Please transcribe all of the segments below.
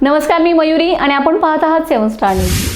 नमस्कार, मी मयुरी आणि आपण पाहत आहात 7 स्टार न्यूज।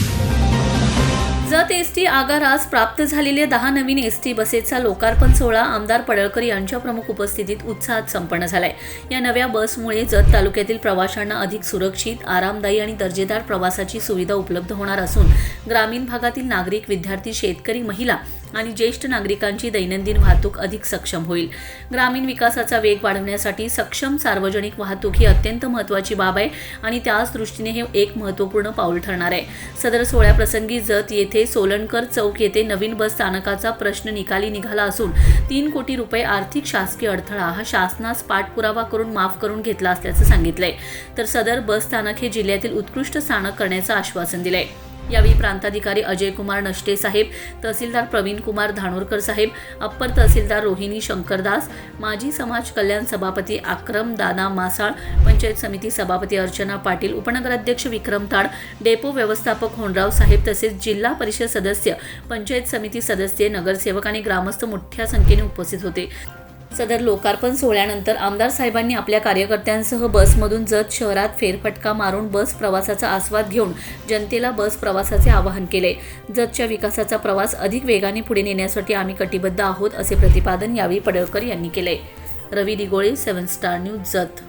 जत एसटी आगारास प्राप्त झालेल्या 10 नवीन एसटी बसेसचा लोकार्पण सोहळा आमदार पडळकर यांच्या प्रमुख उपस्थितीत उत्साहात संपन्न झालाय। या नव्या बसमुळे जत तालुक्यातील प्रवाशांना अधिक सुरक्षित, आरामदायी आणि दर्जेदार प्रवासाची सुविधा उपलब्ध होणार असून ग्रामीण भागातील नागरिक, विद्यार्थी, शेतकरी, महिला आणि ज्येष्ठ नागरिकांची दैनंदिन वाहतूक अधिक सक्षम होईल। ग्रामीण विकासाचा वेग वाढवण्यासाठी सक्षम सार्वजनिक वाहतूक ही अत्यंत महत्त्वाची बाब आहे आणि त्याच दृष्टीने हे एक महत्त्वपूर्ण पाऊल ठरणार आहे। सदर सोहळ्याप्रसंगी जत येथे सोलनकर चौक येथे नवीन बस स्थानकाचा प्रश्न निकाली निघाला असून 3 कोटी रुपये आर्थिक शासकीय अडथळा हा शासनास पाठपुरावा करून माफ करून घेतला असल्याचं सांगितलंय। तर सदर बस स्थानक हे जिल्ह्यातील उत्कृष्ट स्थानक करण्याचं आश्वासन दिलंय। यावेळी प्रांताधिकारी अजय कुमार नष्टे साहेब, तहसीलदार प्रवीण कुमार धानोरकर साहेब, अप्पर तहसीलदार रोहिणी शंकरदास, माजी समाज कल्याण सभापती आक्रम दादा मासाळ, पंचायत समिती सभापती अर्चना पाटील, उपनगराध्यक्ष विक्रम ताड, डेपो व्यवस्थापक होनराव साहेब तसेच जिल्हा परिषद सदस्य, पंचायत समिती सदस्य, नगरसेवक आणि ग्रामस्थ मोठ्या संख्येने उपस्थित होते। सदर लोकार्पण सोहळ्यानंतर आमदार साहेबांनी आपल्या कार्यकर्त्यांसह बसमधून जत शहरात फेरफटका मारून बस प्रवासाचा आस्वाद घेऊन जनतेला बस प्रवासाचे आवाहन केले। जतच्या विकासाचा प्रवास अधिक वेगाने पुढे नेण्यासाठी आम्ही कटिबद्ध आहोत असे प्रतिपादन यावेळी पडळकर यांनी केले। रवी दिगोळे, 7 स्टार न्यूज, जत।